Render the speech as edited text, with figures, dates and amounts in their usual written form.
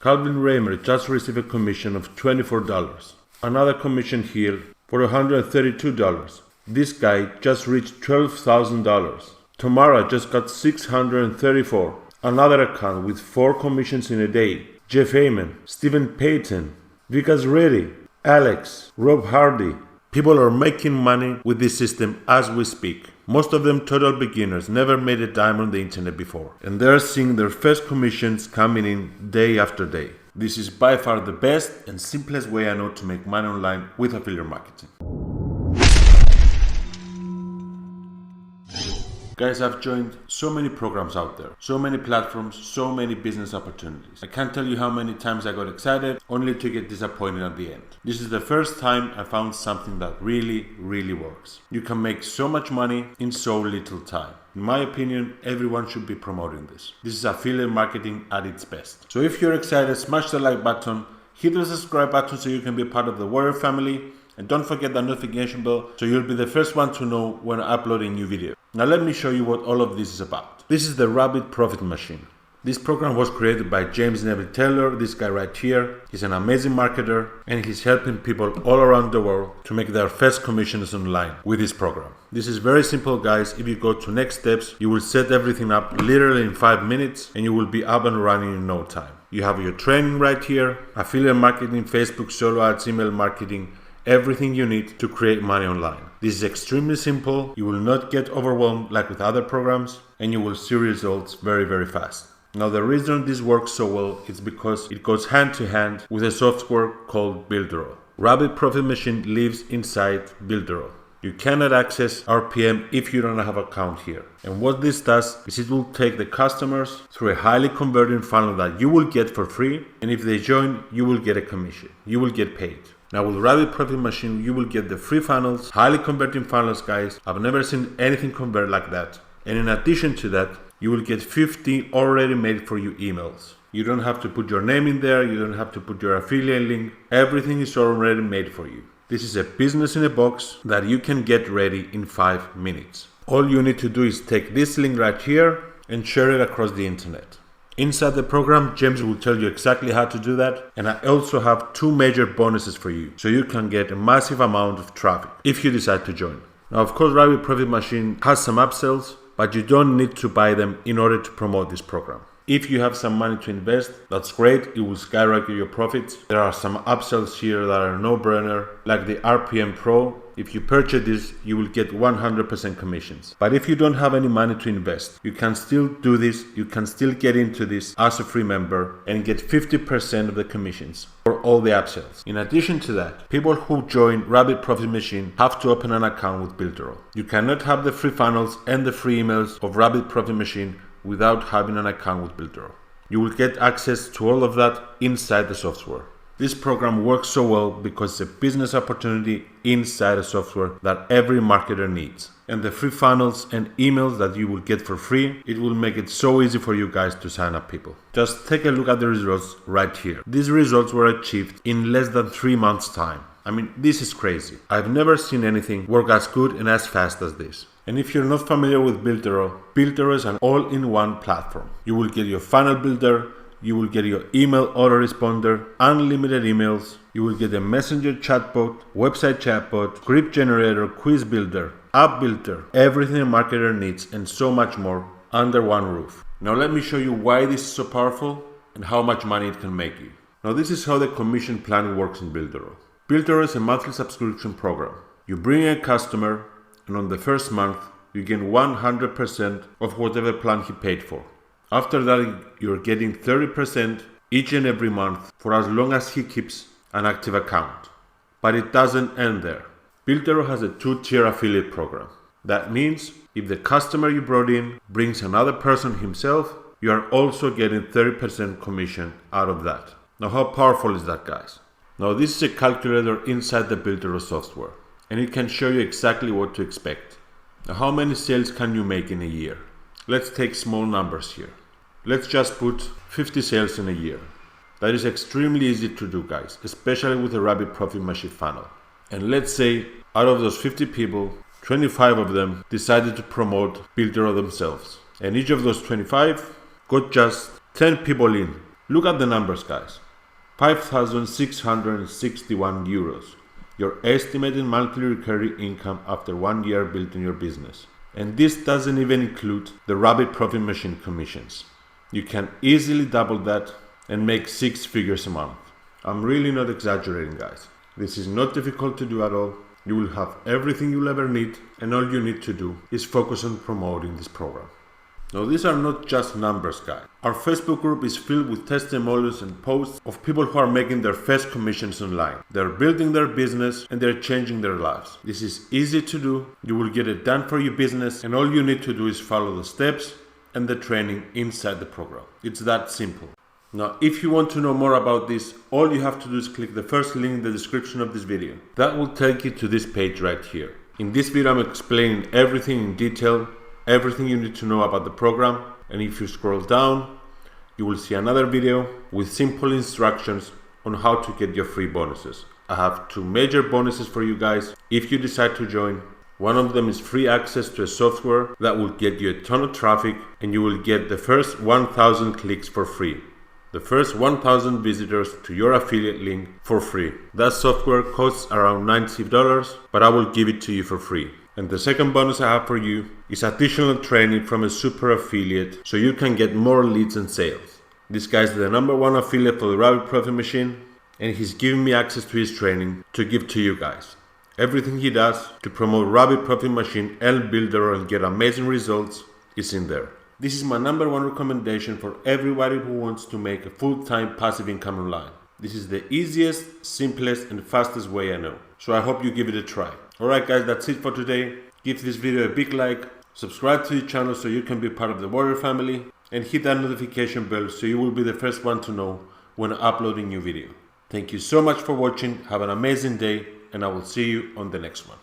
Calvin Raymer just received a commission of $24. Another commission here for $132. This guy just reached $12,000. Tamara just got $634. Another account with 4 commissions in a day. Jeff Heyman, Stephen Payton, Vikas Reddy, Alex, Rob Hardy. People are making money with this system as we speak. Most of them total beginners, never made a dime on the internet before. And they're seeing their first commissions coming in day after day. This is by far the best and simplest way I know to make money online with affiliate marketing. Guys, I've joined so many programs out there, so many platforms, so many business opportunities. I can't tell you how many times I got excited only to get disappointed at the end. This is the first time I found something that really works. You can make so much money in so little time. In my opinion, everyone should be promoting this. This is affiliate marketing at its best. So if you're excited, smash the like button, hit the subscribe button so you can be part of the Warrior family. And don't forget the notification bell so you'll be the first one to know when I upload a new video. Now let me show you what all of this is about. This is the Rabbit Profit Machine. This program was created by James Neville Taylor, this guy right here. He's an amazing marketer and he's helping people all around the world to make their first commissions online with this program. This is very simple, guys. If you go to next steps, you will set everything up literally in 5 minutes and you will be up and running in no time. You have your training right here, affiliate marketing, Facebook solo ads, email marketing, everything you need to create money online. This is extremely simple. You will not get overwhelmed like with other programs and you will see results very fast. Now the reason this works so well is because it goes hand to hand with a software called Builderall. Rabbit Profit Machine lives inside Builderall. You cannot access RPM if you don't have an account here. And what this does is it will take the customers through a highly converting funnel that you will get for free. And if they join, you will get a commission. You will get paid. Now with Rabbit Profit Machine, you will get the free funnels, highly converting funnels, guys. I've never seen anything convert like that. And in addition to that, you will get 50 already made for you emails. You don't have to put your name in there. You don't have to put your affiliate link. Everything is already made for you. This is a business in a box that you can get ready in 5 minutes. All you need to do is take this link right here and share it across the internet. Inside the program, James will tell you exactly how to do that. And I also have 2 major bonuses for you, so you can get a massive amount of traffic if you decide to join. Now, of course, Rabbit Profit Machine has some upsells, but you don't need to buy them in order to promote this program. If you have some money to invest, that's great. It will skyrocket your profits. There are some upsells here that are no-brainer, like the RPM Pro. If you purchase this, you will get 100% commissions. But if you don't have any money to invest, you can still do this. You can still get into this as a free member and get 50% of the commissions for all the upsells. In addition to that, people who join Rabbit Profit Machine have to open an account with Builderall. You cannot have the free funnels and the free emails of Rabbit Profit Machine without having an account with Builderall. You will get access to all of that inside the software. This program works so well because it's a business opportunity inside a software that every marketer needs. And the free funnels and emails that you will get for free, it will make it so easy for you guys to sign up people. Just take a look at the results right here. These results were achieved in less than 3 months' time. I mean, this is crazy. I've never seen anything work as good and as fast as this. And if you're not familiar with Builderall, Builderall is an all-in-one platform. You will get your funnel builder, you will get your email autoresponder, unlimited emails, you will get a messenger chatbot, website chatbot, script generator, quiz builder, app builder, everything a marketer needs and so much more under one roof. Now let me show you why this is so powerful and how much money it can make you. Now this is how the commission plan works in Builderall. Builderall is a monthly subscription program. You bring in a customer and on the first month, you gain 100% of whatever plan he paid for. After that, you're getting 30% each and every month for as long as he keeps an active account. But it doesn't end there. Builderall has a 2-tier affiliate program. That means if the customer you brought in brings another person himself, you are also getting 30% commission out of that. Now, how powerful is that, guys? Now, this is a calculator inside the Builderall software, and it can show you exactly what to expect. Now, how many sales can you make in a year? Let's take small numbers here. Let's just put 50 sales in a year. That is extremely easy to do, guys, especially with a Rabbit Profit Machine funnel. And let's say out of those 50 people, 25 of them decided to promote Builderall themselves. And each of those 25 got just 10 people in. Look at the numbers, guys. 5,661 euros. Your estimated monthly recurring income after 1 year building your business. And this doesn't even include the Rabbit Profit Machine commissions. You can easily double that and make 6 figures a month. I'm really not exaggerating, guys. This is not difficult to do at all. You will have everything you'll ever need, and all you need to do is focus on promoting this program. Now, these are not just numbers, guys. Our Facebook group is filled with testimonials and posts of people who are making their first commissions online. They're building their business and they're changing their lives. This is easy to do. You will get it done for your business, and all you need to do is follow the steps and the training inside the program. It's that simple. Now, if you want to know more about this, all you have to do is click the first link in the description of this video. That will take you to this page right here. In this video, I'm explaining everything in detail, everything you need to know about the program. And if you scroll down, you will see another video with simple instructions on how to get your free bonuses. I have 2 major bonuses for you guys if you decide to join. One of them is free access to a software that will get you a ton of traffic, and you will get the first 1,000 clicks for free. The first 1,000 visitors to your affiliate link for free. That software costs around $90, but I will give it to you for free. And the second bonus I have for you is additional training from a super affiliate so you can get more leads and sales. This guy is the #1 affiliate for the Rabbit Profit Machine, and he's giving me access to his training to give to you guys. Everything he does to promote Rabbit Profit Machine and Builder and get amazing results is in there. This is my #1 recommendation for everybody who wants to make a full-time passive income online. This is the easiest, simplest, and fastest way I know. So I hope you give it a try. Alright guys, that's it for today. Give this video a big like, subscribe to the channel so you can be part of the Warrior family, and hit that notification bell so you will be the first one to know when I upload a new video. Thank you so much for watching, have an amazing day, and I will see you on the next one.